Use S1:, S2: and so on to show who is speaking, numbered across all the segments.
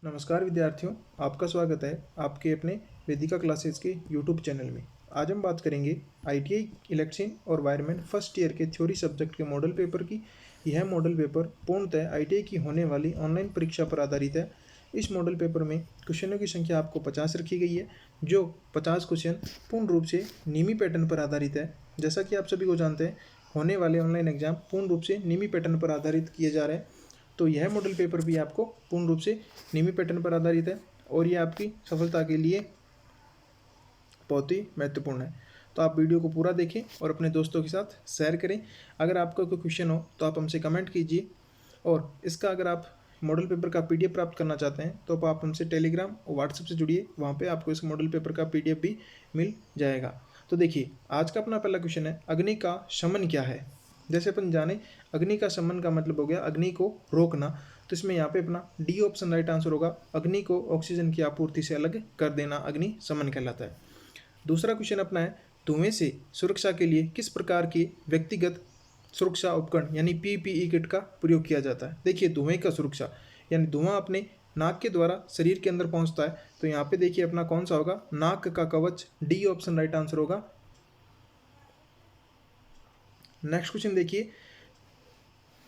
S1: नमस्कार विद्यार्थियों, आपका स्वागत है आपके अपने वेदिका क्लासेस के यूट्यूब चैनल में। आज हम बात करेंगे आईटीआई इलेक्ट्रिशियन और वायरमैन फर्स्ट ईयर के थ्योरी सब्जेक्ट के मॉडल पेपर की। यह मॉडल पेपर पूर्णतः आईटीआई की होने वाली ऑनलाइन परीक्षा पर आधारित है। इस मॉडल पेपर में क्वेश्चनों की संख्या आपको 50 रखी गई है, जो 50 क्वेश्चन पूर्ण रूप से नीमी पैटर्न पर आधारित है। जैसा कि आप सभी को जानते हैं, होने वाले ऑनलाइन एग्जाम पूर्ण रूप से नीमी पैटर्न पर आधारित किए जा रहे हैं। तो यह मॉडल पेपर भी आपको पूर्ण रूप से नीमी पैटर्न पर आधारित है और ये आपकी सफलता के लिए बहुत ही महत्वपूर्ण है। तो आप वीडियो को पूरा देखें और अपने दोस्तों के साथ शेयर करें। अगर आपका कोई क्वेश्चन हो तो आप हमसे कमेंट कीजिए, और इसका अगर आप मॉडल पेपर का पीडीएफ प्राप्त करना चाहते हैं तो आप हमसे टेलीग्राम और व्हाट्सएप से जुड़िए, वहाँ पे आपको इस मॉडल पेपर का पीडीएफ भी मिल जाएगा। तो देखिए, आज का अपना पहला क्वेश्चन है, अग्नि का शमन क्या है। जैसे अपन जाने, अग्नि का शमन का मतलब हो गया अग्नि को रोकना। तो इसमें यहाँ पे अपना डी ऑप्शन राइट आंसर होगा। अग्नि को ऑक्सीजन की आपूर्ति से अलग कर देना अग्नि शमन कहलाता है। दूसरा क्वेश्चन अपना है, धुएं से सुरक्षा के लिए किस प्रकार के व्यक्तिगत सुरक्षा उपकरण यानी पीपीई किट का प्रयोग किया जाता है। देखिए, धुएं का सुरक्षा यानी धुआं अपने नाक के द्वारा शरीर के अंदर पहुंचता है। तो यहाँ पे देखिए अपना कौन सा होगा, नाक का कवच, डी ऑप्शन राइट आंसर होगा। नेक्स्ट क्वेश्चन देखिए,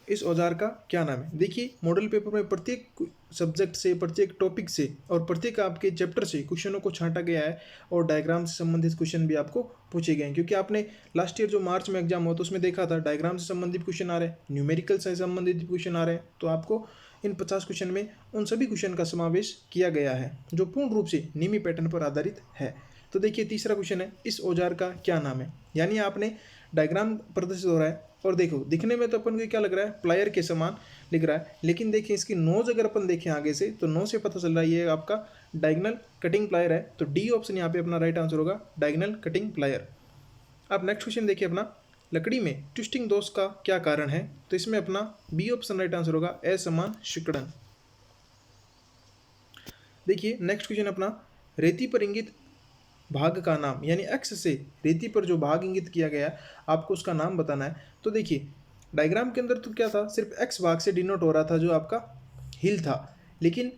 S1: इस औजार का क्या नाम है। देखिए, मॉडल पेपर में प्रत्येक सब्जेक्ट से, प्रत्येक टॉपिक से और प्रत्येक आपके चैप्टर से क्वेश्चनों को छांटा गया है और डायग्राम से संबंधित क्वेश्चन भी आपको पूछे गए हैं। क्योंकि आपने लास्ट ईयर जो मार्च में एग्जाम हुआ तो उसमें देखा था डायग्राम से संबंधित क्वेश्चन आ रहे हैं, न्यूमेरिकल से संबंधित क्वेश्चन आ रहे हैं। तो आपको इन 50 क्वेश्चन में उन सभी क्वेश्चन का समावेश किया गया है जो पूर्ण रूप से नीमी पैटर्न पर आधारित है। तो देखिए, तीसरा क्वेश्चन है, इस औजार का क्या नाम है। यानी आपने डायग्राम प्रदर्शित हो रहा है और देखो, दिखने में तो अपन को क्या लग रहा है, प्लायर के समान लिख रहा है, लेकिन देखिए इसकी नोज अगर अपन देखें आगे से तो नोज से पता चल रहा है ये आपका डायगोनल कटिंग प्लायर है। तो डी ऑप्शन यहाँ पे अपना राइट आंसर होगा, डायगोनल कटिंग प्लायर। अब नेक्स्ट क्वेश्चन देखिए अपना, लकड़ी में ट्विस्टिंग दोष का क्या कारण है। तो इसमें अपना बी ऑप्शन राइट आंसर होगा, असमान सिकुड़न। देखिए नेक्स्ट क्वेश्चन अपना, रेती पर इंगित भाग का नाम यानी एक्स से रेती पर जो भाग इंगित किया गया है आपको उसका नाम बताना है। तो देखिए, डायग्राम के अंदर तो क्या था, सिर्फ एक्स भाग से डिनोट हो रहा था जो आपका हिल था, लेकिन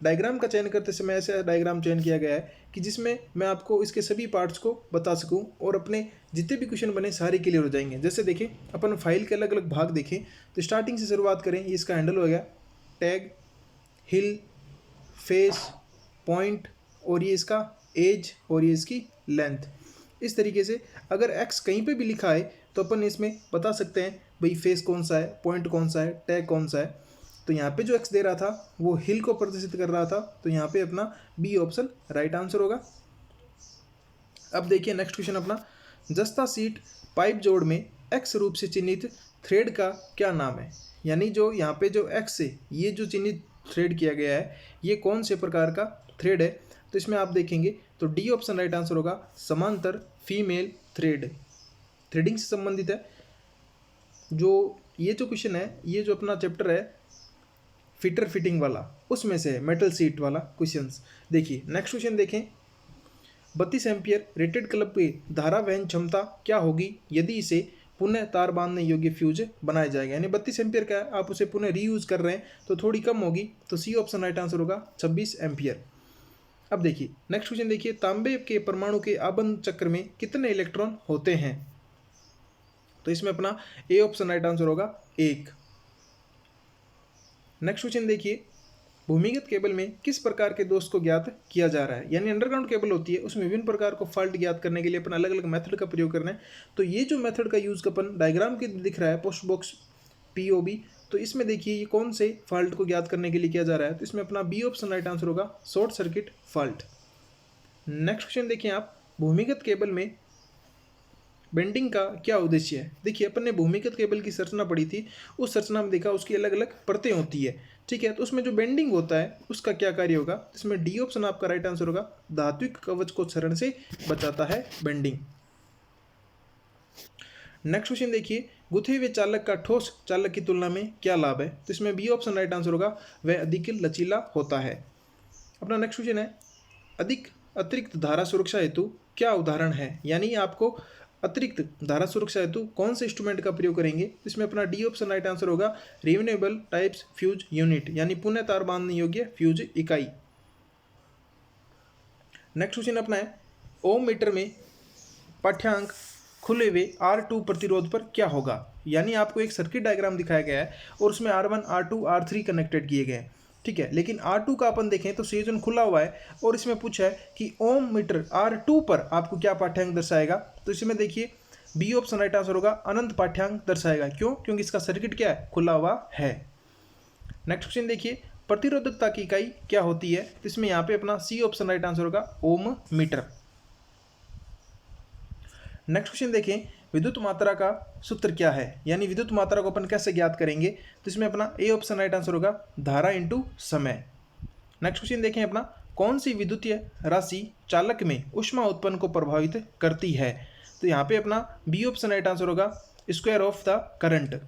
S1: डायग्राम का चयन करते समय ऐसा डायग्राम चयन किया गया है कि जिसमें मैं आपको इसके सभी पार्ट्स को बता सकूं और अपने जितने भी क्वेश्चन बने सारे क्लियर हो जाएंगे। जैसे देखें, अपन फाइल के अलग अलग भाग देखें तो स्टार्टिंग से शुरुआत करें। ये इसका हैंडल हो गया, टैग, हिल, फेस, पॉइंट, और ये इसका एज, और ये इसकी लेंथ। इस तरीके से अगर एक्स कहीं पे भी लिखा है तो अपन इसमें बता सकते हैं भाई फेस कौन सा है, पॉइंट कौन सा है, टैग कौन सा है। तो यहाँ पे जो एक्स दे रहा था वो हिल को प्रदर्शित कर रहा था, तो यहाँ पे अपना बी ऑप्शन राइट आंसर होगा। अब देखिए नेक्स्ट क्वेश्चन अपना, जस्ता सीट पाइप जोड़ में एक्स रूप से चिन्हित थ्रेड का क्या नाम है। यानी जो यहाँ पे जो एक्स से ये जो चिन्हित थ्रेड किया गया है ये कौन से प्रकार का थ्रेड है। तो इसमें आप देखेंगे तो डी ऑप्शन राइट आंसर होगा, समांतर फीमेल थ्रेड, थ्रेडिंग से संबंधित है। जो ये जो क्वेश्चन है, ये जो अपना चैप्टर है फिटर फिटिंग वाला, उसमें से मेटल सीट वाला क्वेश्चंस। देखिए नेक्स्ट क्वेश्चन देखें, 32 एम्पियर रेटेड क्लब की धारा वहन क्षमता क्या होगी यदि इसे पुनः तार बांधने योग्य फ्यूज बनाया जाएगा। यानी 32 एम्पियर का है, आप उसे पुनः रीयूज कर रहे हैं तो थोड़ी कम होगी। तो सी ऑप्शन राइट आंसर होगा, 26 एम्पियर। अब देखिए नेक्स्ट क्वेश्चन देखिए, तांबे के परमाणु के आबंध चक्र में कितने इलेक्ट्रॉन होते हैं। तो इसमें अपना ए ऑप्शन राइट आंसर होगा, 1। नेक्स्ट क्वेश्चन देखिए, भूमिगत केबल में किस प्रकार के दोष को ज्ञात किया जा रहा है। यानी अंडरग्राउंड केबल होती है, उसमें विभिन्न प्रकार को फॉल्ट ज्ञात करने के लिए अपन अलग अलग मेथड का प्रयोग करना है। तो ये जो मेथड का यूज अपन डायग्राम के दिख रहा है, पोस्ट बॉक्स पीओबी, तो इसमें देखिए ये कौन से फॉल्ट को ज्ञात करने के लिए किया जा रहा है। तो इसमें अपना बी ऑप्शन राइट आंसर होगा, short circuit fault. Next question देखिए आप, भूमिगत केबल में बेंडिंग का क्या उद्देश्य है। देखिए अपन ने भूमिगत केबल की संरचना पढ़ी थी, उस संरचना में देखा उसकी अलग अलग परतें होती है, ठीक है। तो उसमें जो बेंडिंग होता है उसका क्या कार्य होगा। इसमें डी ऑप्शन आपका राइट आंसर होगा, धात्विक कवच को क्षरण से बचाता है बेंडिंग। नेक्स्ट क्वेश्चन देखिए, गुथे हुए चालक का ठोस चालक की तुलना में क्या लाभ है। तो इसमें बी ऑप्शन राइट आंसर होगा, वह अधिक लचीला होता है। अपना नेक्स्ट क्वेश्चन है, अधिक अतिरिक्त धारा सुरक्षा हेतु क्या उदाहरण है। यानी आपको अतिरिक्त धारा सुरक्षा हेतु कौन से इंस्ट्रूमेंट का प्रयोग करेंगे? इसमें अपना डी ऑप्शन राइट आंसर होगा, रिन्यूएबल टाइप्स फ्यूज यूनिट, यानी पुनः तार बांधने योग्य फ्यूज इकाई। नेक्स्ट क्वेश्चन अपना है, ओम मीटर में पाठ्यांक खुले हुए R2 प्रतिरोध पर क्या होगा? यानी आपको एक सर्किट डायग्राम दिखाया गया है और उसमें R1, R2, R3 कनेक्टेड किए गए हैं, ठीक है। लेकिन R2 का अपन देखें तो संयोजन खुला हुआ है और इसमें पूछा है कि ओम मीटर R2 पर आपको क्या पाठ्यांक दर्शाएगा? तो इसमें देखिए बी ऑप्शन राइट आंसर होगा, अनंत पाठ्यांक दर्शाएगा। क्यों? क्योंकि इसका सर्किट क्या है? खुला हुआ है। नेक्स्ट क्वेश्चन देखिए, प्रतिरोधकता की इकाई क्या होती है? तो इसमें यहाँ पे अपना सी ऑप्शन राइट आंसर होगा, ओम मीटर। नेक्स्ट क्वेश्चन देखें, विद्युत मात्रा का सूत्र क्या है? यानी विद्युत मात्रा को अपन कैसे ज्ञात करेंगे? तो इसमें अपना ए ऑप्शन राइट आंसर होगा, धारा इंटू समय। नेक्स्ट क्वेश्चन देखें अपना, कौन सी विद्युतीय राशि चालक में ऊष्मा उत्पन्न को प्रभावित करती है? तो यहाँ पे अपना बी ऑप्शन राइट आंसर होगा, स्क्वायर ऑफ द करंट।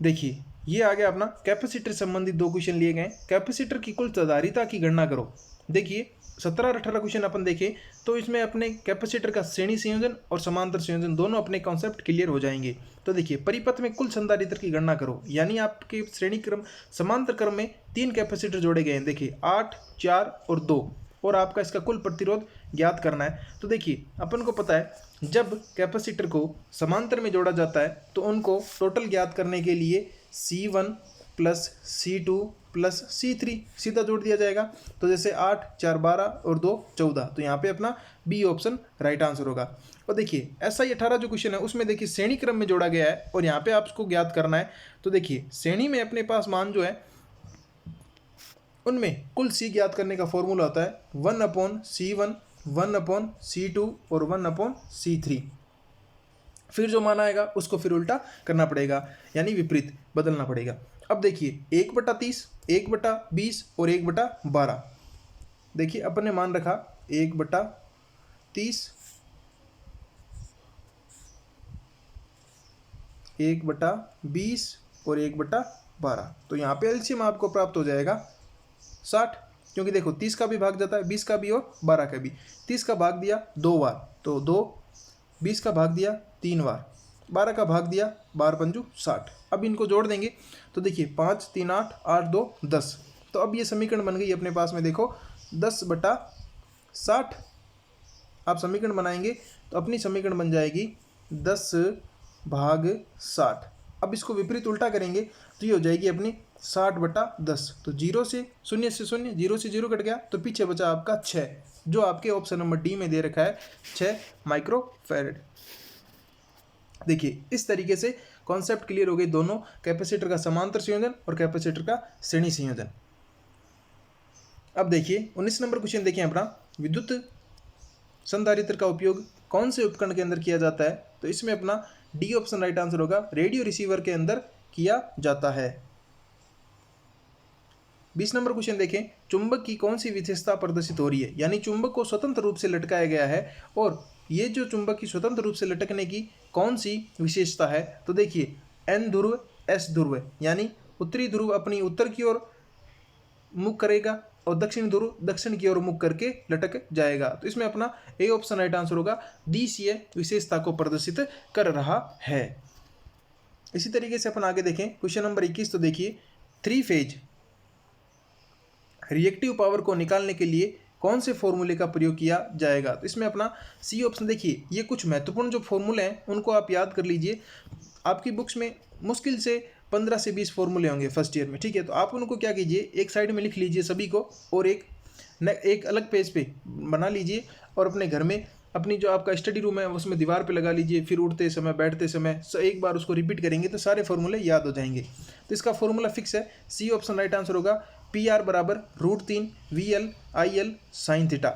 S1: देखिए ये आ गया अपना कैपेसिटर संबंधित दो क्वेश्चन लिए गए। कैपेसिटर की कुल धारिता की गणना करो। देखिए 17 और 18 क्वेश्चन अपन देखें तो इसमें अपने कैपेसिटर का श्रेणी संयोजन और समांतर संयोजन दोनों अपने कॉन्सेप्ट क्लियर हो जाएंगे। तो देखिए परिपथ में कुल संधारित्र की गणना करो, यानी आपके श्रेणी क्रम समांतर क्रम में 3 कैपेसिटर जोड़े गए हैं। देखिए 8, 4 और 2, और आपका इसका कुल प्रतिरोध ज्ञात करना है। तो देखिए अपन को पता है जब कैपेसिटर को समांतर में जोड़ा जाता है तो उनको टोटल ज्ञात करने के लिए C1 plus C2 plus C3 सीधा जोड़ दिया जाएगा। तो जैसे 8, 4, 12 और 2, 14, तो यहाँ पे अपना बी ऑप्शन राइट आंसर होगा। और देखिए SI 18 जो क्वेश्चन है उसमें देखिए श्रेणी क्रम में जोड़ा गया है और यहाँ पे आपको ज्ञात करना है। तो देखिए श्रेणी में अपने पास मान जो है उनमें कुल C ज्ञात करने का फॉर्मूला होता है 1/C1, 1/C2 और 1/C3। फिर जो मान आएगा उसको फिर उल्टा करना पड़ेगा, यानी विपरीत बदलना पड़ेगा। अब देखिए 1/30, 1/20 और 1/12। देखिए अपन ने मान रखा 1/30, 1/20 और 1/12। तो यहाँ पे एलसीएम आपको प्राप्त हो जाएगा 60, क्योंकि देखो 30 का भी भाग जाता है, 20 का भी और 12 का भी। 30 का भाग दिया 2 बार तो 2, 20 का भाग दिया 3 बार, 12 का भाग दिया 12 पंजू 60। अब इनको जोड़ देंगे तो देखिए 5, 3, 8, 8, 2, 10। तो अब ये समीकरण बन गई अपने पास में, देखो 10/60। आप समीकरण बनाएंगे तो अपनी समीकरण बन जाएगी 10/60। अब इसको विपरीत उल्टा करेंगे तो ये हो जाएगी अपनी 60/10। तो 0 से 0 से 0, 0 से 0 कट गया तो पीछे बचा आपका 6, जो आपके ऑप्शन नंबर डी में दे रखा है 6 माइक्रोफैरड। देखिए इस तरीके से कॉन्सेप्ट क्लियर हो गई, दोनों कैपेसिटर का समांतर संयोजन और कैपेसिटर का श्रेणी संयोजन। अब देखिए 19 नंबर क्वेश्चन देखें अपना, विद्युत संधारित्र का उपयोग कौन से उपकरण के अंदर किया जाता है? तो इसमें अपना डी ऑप्शन राइट आंसर होगा, रेडियो रिसीवर के अंदर किया जाता है। 20 नंबर क्वेश्चन देखें, चुंबक की कौन सी विशेषता प्रदर्शित हो रही है? यानी चुंबक को स्वतंत्र रूप से लटकाया गया है और ये जो चुंबक की स्वतंत्र रूप से लटकने की कौन सी विशेषता है? तो देखिए N ध्रुव, S ध्रुव, यानी उत्तरी ध्रुव अपनी उत्तर की ओर मुख करेगा और दक्षिण ध्रुव दक्षिण की ओर मुख करके लटक जाएगा। तो इसमें अपना ए ऑप्शन राइट आंसर होगा, दिशीय विशेषता को प्रदर्शित कर रहा है। इसी तरीके से अपन आगे देखें क्वेश्चन नंबर 21। तो देखिए 3 फेज रिएक्टिव पावर को निकालने के लिए कौन से फॉर्मूले का प्रयोग किया जाएगा? तो इसमें अपना सी ऑप्शन, देखिए ये कुछ महत्वपूर्ण जो फॉर्मूले हैं उनको आप याद कर लीजिए। आपकी बुक्स में मुश्किल से 15 से 20 फॉर्मूले होंगे फर्स्ट ईयर में, ठीक है। तो आप उनको क्या कीजिए, एक साइड में लिख लीजिए सभी को और एक अलग पेज पे बना लीजिए और अपने घर में अपनी जो आपका स्टडी रूम है उसमें दीवार पे लगा लीजिए। फिर उठते समय बैठते समय एक बार उसको रिपीट करेंगे तो सारे फॉर्मूले याद हो जाएंगे। तो इसका फॉर्मूला फिक्स है, सी ऑप्शन राइट आंसर होगा, PR बराबर √3 VL IL sin थीटा।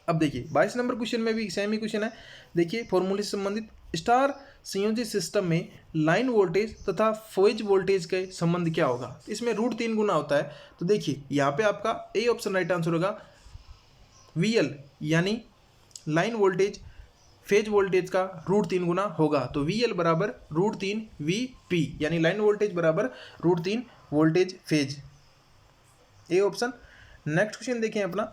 S1: अब देखिए 22 नंबर क्वेश्चन में भी सेम ही क्वेश्चन है। देखिए फॉर्मूले से संबंधित, स्टार संयोजित सिस्टम में लाइन वोल्टेज तथा फेज वोल्टेज के संबंध क्या होगा? इसमें √3 गुना होता है। तो देखिए यहाँ पे आपका ए ऑप्शन राइट आंसर होगा, VL यानी लाइन वोल्टेज फेज वोल्टेज का √3 गुना होगा। तो VL बराबर √3 VP, यानी लाइन वोल्टेज बराबर √3 voltage phase, A option. Next question देखें अपना।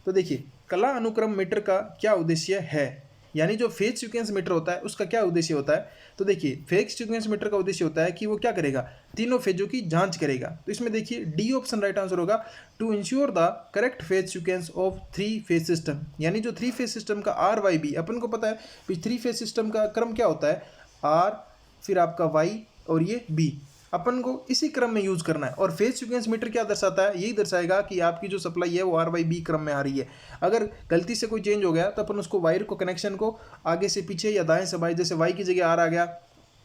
S1: तो देखिए कला अनुक्रम मीटर का क्या उद्देश्य है, यानी जो फेज सीक्वेंस मीटर होता है उसका क्या उद्देश्य होता है। तो देखिए फेज सीक्वेंस मीटर का उद्देश्य होता है कि वो क्या करेगा, तीनों फेजों की जांच करेगा। तो इसमें देखिए डी ऑप्शन राइट आंसर होगा, to ensure the correct phase sequence of three phase system, यानी जो थ्री फेज सिस्टम का आर वाई बी, अपन को पता है कि थ्री फेज सिस्टम का क्रम क्या होता है, आर फिर आपका वाई और ये बी, अपन को इसी क्रम में यूज करना है। और फेज सीक्वेंस मीटर क्या दर्शाता है, यही दर्शाएगा कि आपकी जो सप्लाई है वो आर वाई बी क्रम में आ रही है। अगर गलती से कोई चेंज हो गया तो अपन उसको वायर को कनेक्शन को आगे से पीछे या दाएं से बाएं, जैसे वाई की जगह आर आ गया,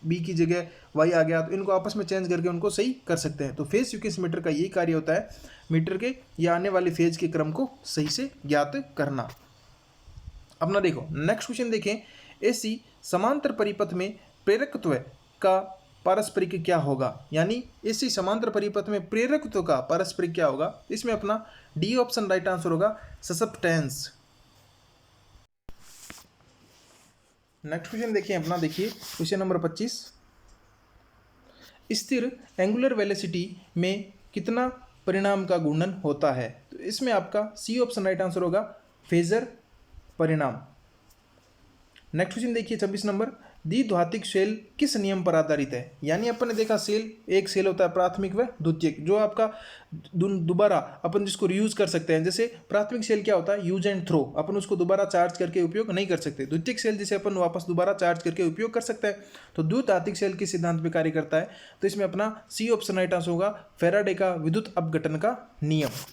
S1: बी की जगह वाई आ गया, तो इनको आपस में चेंज करके उनको सही कर सकते हैं। तो फेज सीक्वेंस मीटर का यही कार्य होता है, मीटर के या आने वाले फेज के क्रम को सही से ज्ञात करना। अपना देखो नेक्स्ट क्वेश्चन देखें, एसी समांतर परिपथ में प्रेरकत्व का पारस्परिक क्या होगा, यानी इसी समांतर परिपथ में प्रेरकत्व का पारस्परिक क्या होगा। इसमें अपना डी ऑप्शन राइट आंसर होगा, ससेप्टेंस। नेक्स्ट क्वेश्चन देखिए अपना, देखिए क्वेश्चन नंबर 25, स्थिर एंगुलर वेलोसिटी में कितना परिणाम का गुणन होता है। तो इसमें आपका सी ऑप्शन राइट आंसर होगा, फेजर परिणाम। नेक्स्ट क्वेश्चन देखिए 26 नंबर, द्विघातिक सेल किस नियम पर आधारित है, यानी अपन ने देखा सेल, एक सेल होता है प्राथमिक व द्वितीयक, जो आपका दोबारा अपन जिसको रियूज कर सकते हैं। जैसे प्राथमिक सेल क्या होता है, यूज एंड थ्रो, अपन उसको दोबारा चार्ज करके उपयोग नहीं कर सकते। द्वितीयक सेल जिसे अपन वापस दोबारा चार्ज करके उपयोग कर सकते हैं। तो द्विघातिक सेल किस सिद्धांत पर कार्य करता है, तो इसमें अपना सी ऑप्शन राइट आंसर होगा, फैराडे का विद्युत अपघटन का नियम।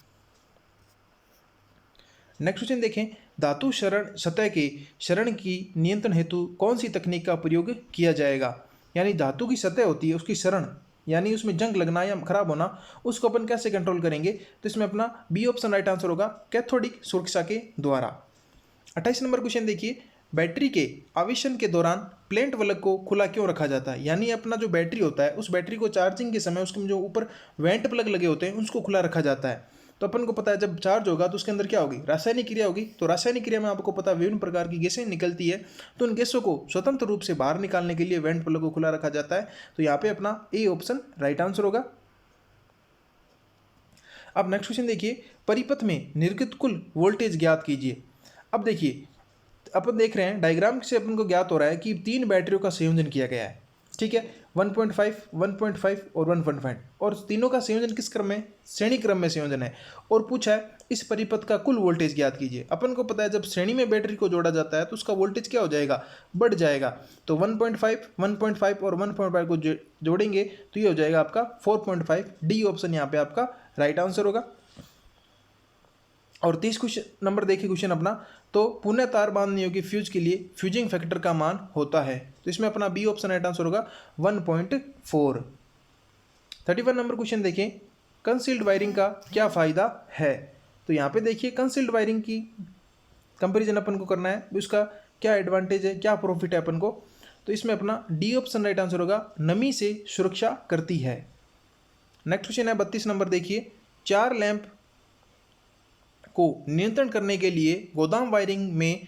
S1: नेक्स्ट क्वेश्चन देखें, धातु क्षरण सतह के क्षरण की नियंत्रण हेतु कौन सी तकनीक का प्रयोग किया जाएगा, यानी धातु की सतह होती है उसकी क्षरण, यानी उसमें जंग लगना या खराब होना, उसको अपन कैसे कंट्रोल करेंगे। तो इसमें अपना बी ऑप्शन राइट आंसर होगा, कैथोडिक सुरक्षा के द्वारा। 28 नंबर क्वेश्चन देखिए, बैटरी के आवेशन के दौरान प्लेट वलग को खुला क्यों रखा जाता है, यानी अपना जो बैटरी होता है उस बैटरी को चार्जिंग के समय उसके जो ऊपर वेंट प्लग लगे होते हैं उसको खुला रखा जाता है। तो अपन को पता है जब चार्ज होगा तो उसके अंदर क्या होगी, रासायनिक क्रिया होगी। तो रासायनिक क्रिया में आपको पता है विभिन्न प्रकार की गैसें निकलती है, तो उन गैसों को स्वतंत्र रूप से बाहर निकालने के लिए वेंट प्लग को खुला रखा जाता है। तो यहाँ पे अपना ए ऑप्शन राइट आंसर होगा। अब नेक्स्ट क्वेश्चन देखिए, परिपथ में निर्गत कुल वोल्टेज ज्ञात कीजिए। अब देखिए अपन देख रहे हैं डायग्राम से अपन को ज्ञात हो रहा है कि 3 बैटरियों का संयोजन किया गया है, ठीक है, 1.5, 1.5 और 1.5, और तीनों का संयोजन किस क्रम में, श्रेणी क्रम में संयोजन है। और पूछा है इस परिपथ का कुल वोल्टेज ज्ञात कीजिए। अपन को पता है जब श्रेणी में बैटरी को जोड़ा जाता है तो उसका वोल्टेज क्या हो जाएगा, बढ़ जाएगा। तो 1.5, 1.5 और 1.5 को जोड़ेंगे तो ये हो जाएगा आपका 4.5। डी ऑप्शन यहाँ पे आपका राइट आंसर होगा। और 30 क्वेश्चन नंबर देखिए क्वेश्चन अपना, तो पुनः तार बांधने योग्य फ्यूज के लिए फ्यूजिंग फैक्टर का मान होता है। तो इसमें अपना बी ऑप्शन राइट आंसर होगा 1.4। 31 नंबर क्वेश्चन देखें, कंसील्ड वायरिंग का क्या फ़ायदा है। तो यहाँ पे देखिए कंसील्ड वायरिंग की कंपेरिजन अपन को करना है, उसका क्या एडवांटेज है, क्या प्रॉफिट है अपन को। तो इसमें अपना डी ऑप्शन राइट आंसर होगा, नमी से सुरक्षा करती है। नेक्स्ट क्वेश्चन है 32 नंबर देखिए, 4 लैंप को नियंत्रण करने के लिए गोदाम वायरिंग में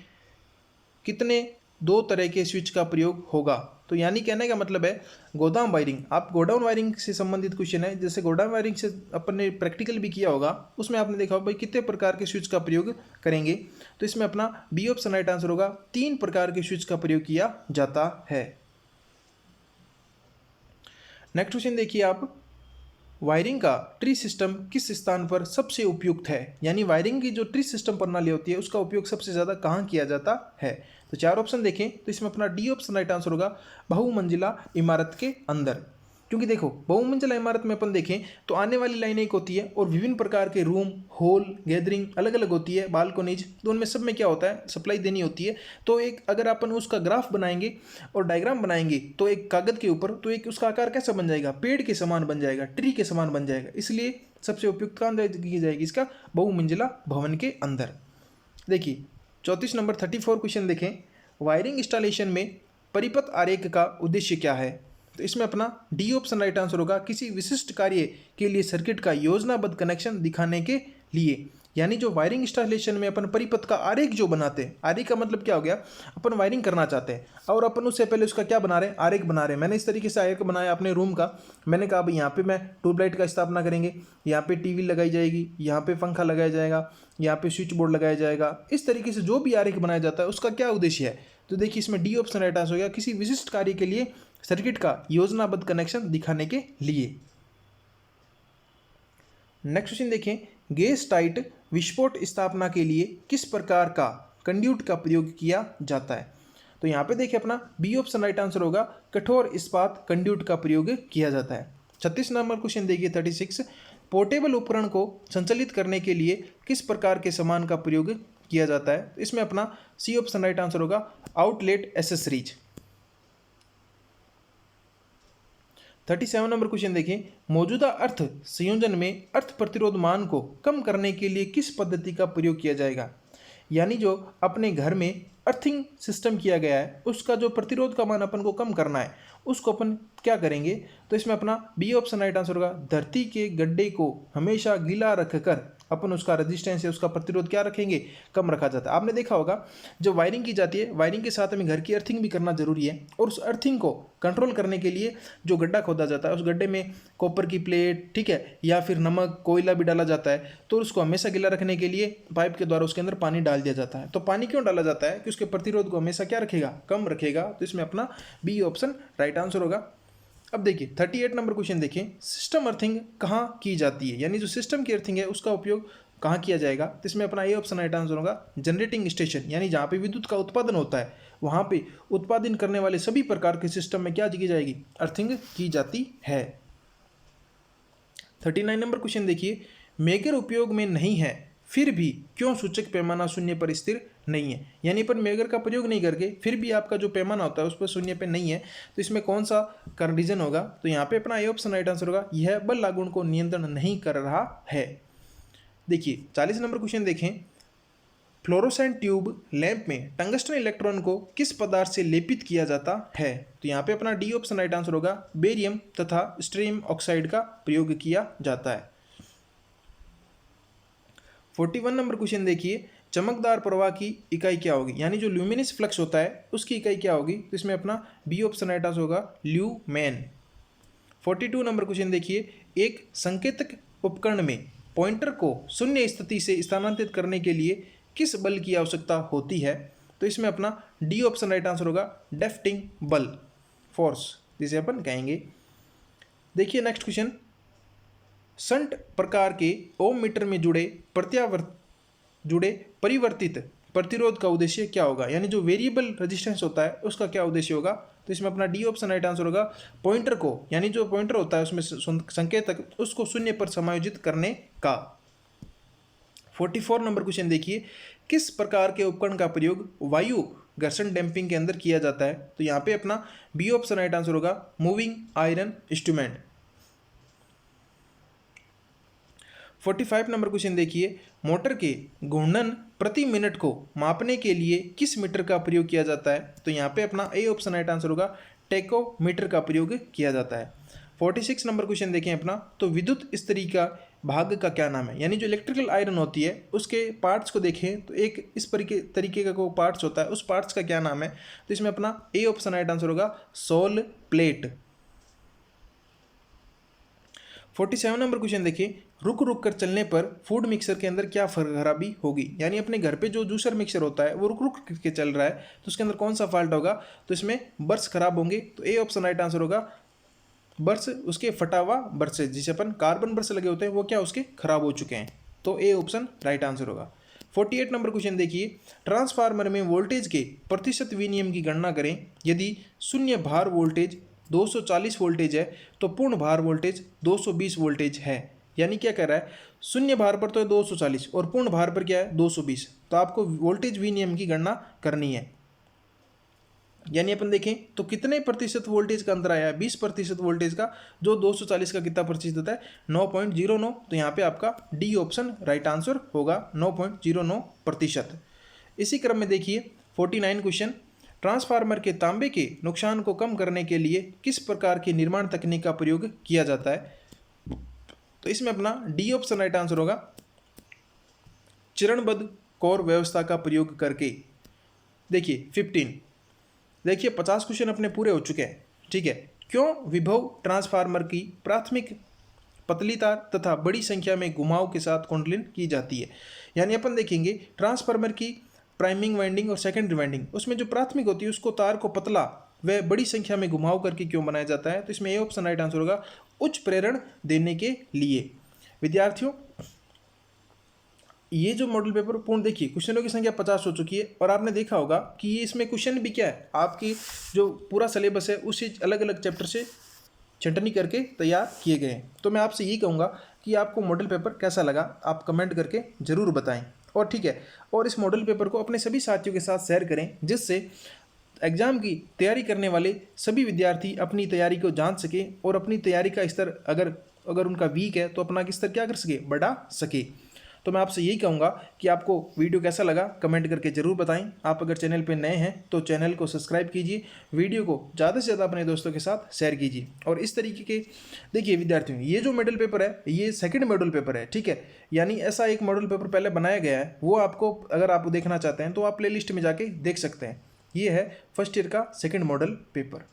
S1: कितने 2 तरह के स्विच का प्रयोग होगा। तो यानी कहने का मतलब है गोदाम वायरिंग, आप गोडाउन वायरिंग से संबंधित क्वेश्चन है, जैसे गोडाउन वायरिंग से अपन ने प्रैक्टिकल भी किया होगा, उसमें आपने देखा होगा भाई कितने प्रकार के स्विच का प्रयोग करेंगे। तो इसमें अपना बी ऑप्शन राइट आंसर होगा, 3 प्रकार के स्विच का प्रयोग किया जाता है। नेक्स्ट क्वेश्चन देखिए आप, वायरिंग का ट्री सिस्टम किस स्थान पर सबसे उपयुक्त है, यानी वायरिंग की जो ट्री सिस्टम प्रणाली होती है उसका उपयोग सबसे ज़्यादा कहाँ किया जाता है। तो 4 ऑप्शन देखें तो इसमें अपना डी ऑप्शन राइट आंसर होगा, बहुमंजिला इमारत के अंदर। क्योंकि देखो बहुमंजिला इमारत में अपन देखें तो आने वाली लाइनें एक होती है और विभिन्न प्रकार के रूम, हॉल, गैदरिंग अलग अलग होती है, बालकोनीज, तो उनमें सब में क्या होता है, सप्लाई देनी होती है। तो एक अगर अपन उसका ग्राफ बनाएंगे और डायग्राम बनाएंगे तो एक कागज के ऊपर, तो एक उसका आकार कैसा बन जाएगा, पेड़ के समान बन जाएगा, ट्री के समान बन जाएगा। इसलिए सबसे उपयुक्त कहाँ की जाएगी, इसका बहुमंजिला भवन के अंदर। देखिए 34 नंबर 34 क्वेश्चन देखें, वायरिंग इंस्टॉलेशन में परिपथ आरेख का उद्देश्य क्या है। तो इसमें अपना डी ऑप्शन राइट आंसर होगा, किसी विशिष्ट कार्य के लिए सर्किट का योजनाबद्ध कनेक्शन दिखाने के लिए। यानी जो वायरिंग इंस्टॉलेशन में अपन परिपथ का आरेख जो बनाते हैं, आरेख का मतलब क्या हो गया, अपन वायरिंग करना चाहते हैं और अपन उससे पहले उसका क्या बना रहे हैं, आरेख बना रहे हैं। मैंने इस तरीके से आरेख बनाया अपने रूम का। मैंने कहा भाई यहाँ पे मैं ट्यूबलाइट का स्थापना करेंगे, यहाँ पे टीवी लगाई जाएगी, यहाँ पे पंखा लगाया जाएगा, यहाँ पे स्विच बोर्ड लगाया जाएगा। इस तरीके से जो भी आरेख बनाया जाता है उसका क्या उद्देश्य है, तो देखिए इसमें डी ऑप्शन राइट आंसर हो गया, किसी विशिष्ट कार्य के लिए सर्किट का योजनाबद्ध कनेक्शन दिखाने के लिए। नेक्स्ट क्वेश्चन देखें, गैस टाइट विस्फोट स्थापना के लिए किस प्रकार का कंड्यूट का प्रयोग किया जाता है। तो यहाँ पे देखिए अपना बी ऑप्शन राइट आंसर होगा, कठोर इस्पात कंड्यूट का प्रयोग किया जाता है। 36 नंबर क्वेश्चन देखिए 36, पोर्टेबल उपकरण को संचालित करने के लिए किस प्रकार के सामान का प्रयोग किया जाता है। तो इसमें अपना सी ऑप्शन राइट आंसर होगा, आउटलेट एसेसरीज। 37 नंबर क्वेश्चन देखें, मौजूदा अर्थ संयोजन में अर्थ प्रतिरोध मान को कम करने के लिए किस पद्धति का प्रयोग किया जाएगा। यानी जो अपने घर में अर्थिंग सिस्टम किया गया है उसका जो प्रतिरोध का मान अपन को कम करना है उसको अपन क्या करेंगे, तो इसमें अपना बी ऑप्शन राइट आंसर होगा, धरती के गड्ढे को हमेशा गीला रखकर अपन उसका रेजिस्टेंस है उसका प्रतिरोध क्या रखेंगे, कम रखा जाता है। आपने देखा होगा जब वायरिंग की जाती है, वायरिंग के साथ हमें घर की अर्थिंग भी करना जरूरी है और उस अर्थिंग को कंट्रोल करने के लिए जो गड्ढा खोदा जाता है उस गड्ढे में कॉपर की प्लेट, ठीक है, या फिर नमक कोयला भी डाला जाता है, तो उसको हमेशा गीला रखने के लिए पाइप के द्वारा उसके अंदर पानी डाल दिया जाता है। तो पानी क्यों डाला जाता है कि उसके प्रतिरोध को हमेशा क्या रखेगा, कम रखेगा। तो इसमें अपना बी ऑप्शन राइट आंसर होगा। अब देखिए 38 नंबर क्वेश्चन देखें, सिस्टम अर्थिंग कहाँ की जाती है, यानी जो सिस्टम की अर्थिंग है उसका उपयोग कहाँ किया जाएगा। तो इसमें अपना ए ऑप्शन राइट आंसर होगा, जनरेटिंग स्टेशन, यानी जहाँ पे विद्युत का उत्पादन होता है वहाँ पे उत्पादन करने वाले सभी प्रकार के सिस्टम में क्या की जाएगी, अर्थिंग की जाती है। 39 नंबर क्वेश्चन देखिए, मेगर उपयोग में नहीं है फिर भी क्यों सूचक पैमाना शून्य पर स्थिर नहीं है। यानी पर मेगर का प्रयोग नहीं करके फिर भी आपका जो पैमाना होता है उस पर शून्य पे नहीं है, तो इसमें कौन सा कंडीशन होगा। तो यहाँ पे अपना ए ऑप्शन राइट आंसर होगा, यह बल लागुण को नियंत्रण नहीं कर रहा है। देखिए 40 नंबर क्वेश्चन देखें, फ्लोरोसेंट ट्यूब लैंप में टंगस्टन इलेक्ट्रॉन को किस पदार्थ से लेपित किया जाता है। तो यहाँ पे अपना डी ऑप्शन राइट आंसर होगा, बेरियम तथा स्ट्रीम ऑक्साइड का प्रयोग किया जाता है। 41 नंबर क्वेश्चन देखिए, चमकदार प्रवाह की इकाई क्या होगी, यानी जो ल्यूमिनस फ्लक्स होता है उसकी इकाई क्या होगी। तो इसमें अपना बी ऑप्शन राइट आंसर होगा, ल्यूमेन। 42 नंबर क्वेश्चन देखिए, एक संकेतक उपकरण में पॉइंटर को शून्य स्थिति से स्थानांतरित करने के लिए किस बल की आवश्यकता होती है। तो इसमें अपना डी ऑप्शन राइट आंसर होगा, डेफ्टिंग बल, फोर्स जिसे अपन कहेंगे। देखिए नेक्स्ट क्वेश्चन, शंट प्रकार के ओम मीटर में जुड़े परिवर्तित प्रतिरोध का उद्देश्य क्या होगा, यानी जो वेरिएबल रेजिस्टेंस होता है उसका क्या उद्देश्य होगा। तो इसमें अपना डी ऑप्शन राइट आंसर होगा, पॉइंटर को, यानी जो पॉइंटर होता है उसमें संकेतक उसको शून्य पर समायोजित करने का। 44 नंबर क्वेश्चन देखिए, किस प्रकार के उपकरण का प्रयोग वायु घर्षण डैम्पिंग के अंदर किया जाता है। तो यहाँ पे अपना बी ऑप्शन राइट आंसर होगा, moving iron instrument. 45 number question देखिए, मोटर के घूर्णन प्रति मिनट को मापने के लिए किस मीटर का प्रयोग किया जाता है। तो यहाँ पे अपना ए ऑप्शन राइट आंसर होगा, टेकोमीटर का प्रयोग किया जाता है। 46 नंबर क्वेश्चन देखें अपना, तो विद्युत स्त्री का भाग का क्या नाम है, यानी जो इलेक्ट्रिकल आयरन होती है उसके पार्ट्स को देखें तो एक इस तरीके का को पार्ट्स होता है, उस पार्ट्स का क्या नाम है। तो इसमें अपना ए ऑप्शन राइट आंसर होगा, सोल प्लेट। 47 नंबर क्वेश्चन देखिए, रुक रुक कर चलने पर फूड मिक्सर के अंदर क्या खराबी होगी, यानी अपने घर पे जो जूसर मिक्सर होता है वो रुक रुक के चल रहा है तो उसके अंदर कौन सा फॉल्ट होगा। तो इसमें बर्स खराब होंगे। तो ए ऑप्शन राइट आंसर होगा, बर्स उसके फटा हुआ बर्स, जिसे अपन कार्बन बर्स लगे होते हैं वो क्या उसके खराब हो चुके हैं। तो ए ऑप्शन राइट आंसर होगा। 48 नंबर क्वेश्चन देखिए, ट्रांसफार्मर में वोल्टेज के प्रतिशत विनियम की गणना करें। यदि शून्य भार वोल्टेज 240 वोल्टेज है तो पूर्ण भार वोल्टेज 220 वोल्टेज है। यानी क्या कह रहा है, शून्य भार पर तो है 240 और पूर्ण भार पर क्या है 220, तो आपको वोल्टेज विनियम की गणना करनी है। यानी अपन देखें तो कितने प्रतिशत वोल्टेज का अंतर आया है, 20% वोल्टेज का, जो 240 का कितना प्रतिशत होता है 9.09। तो यहाँ पे आपका डी ऑप्शन राइट आंसर होगा, 9.09%। इसी क्रम में देखिए 49 क्वेश्चन, ट्रांसफार्मर के तांबे के नुकसान को कम करने के लिए किस प्रकार की निर्माण तकनीक का प्रयोग किया जाता है। तो इसमें अपना डी ऑप्शन राइट आंसर होगा, चरणबद्ध कोर व्यवस्था का प्रयोग करके। देखिए 15, देखिए 50 क्वेश्चन अपने पूरे हो चुके हैं, ठीक है। क्यों विभव ट्रांसफार्मर की प्राथमिक पतली तार तथा बड़ी संख्या में घुमाव के साथ कुंडलिन की जाती है। यानी अपन देखेंगे ट्रांसफार्मर की प्राइमिंग वाइंडिंग और सेकेंडरी वाइंडिंग, उसमें जो प्राथमिक होती है उसको तार को पतला व बड़ी संख्या में घुमाव करके क्यों बनाया जाता है, तो इसमें ए ऑप्शन राइट आंसर होगा, उच्च प्रेरण देने के लिए। विद्यार्थियों, ये जो मॉडल पेपर पूर्ण देखिए क्वेश्चनों की संख्या 50 हो चुकी है और आपने देखा होगा कि ये इसमें क्वेश्चन भी क्या है, आपकी जो पूरा सिलेबस है उसी अलग अलग चैप्टर से छंटनी करके तैयार किए गए हैं। तो मैं आपसे यही कहूँगा कि आपको मॉडल पेपर कैसा लगा आप कमेंट करके ज़रूर बताएं, और ठीक है, और इस मॉडल पेपर को अपने सभी साथियों के साथ शेयर करें, जिससे एग्ज़ाम की तैयारी करने वाले सभी विद्यार्थी अपनी तैयारी को जान सके और अपनी तैयारी का स्तर अगर उनका वीक है तो अपना स्तर क्या कर सके, बढ़ा सके। तो मैं आपसे यही कहूँगा कि आपको वीडियो कैसा लगा कमेंट करके ज़रूर बताएं। आप अगर चैनल पर नए हैं तो चैनल को सब्सक्राइब कीजिए, वीडियो को ज़्यादा से ज़्यादा अपने दोस्तों के साथ शेयर कीजिए। और इस तरीके के देखिए विद्यार्थियों, ये जो मॉडल पेपर है ये सेकंड मॉडल पेपर है, ठीक है। यानी ऐसा एक मॉडल पेपर पहले बनाया गया है, वो आपको अगर आप देखना चाहते हैं तो आप प्ले लिस्ट में जाके देख सकते हैं। ये है फर्स्ट ईयर का सेकेंड मॉडल पेपर।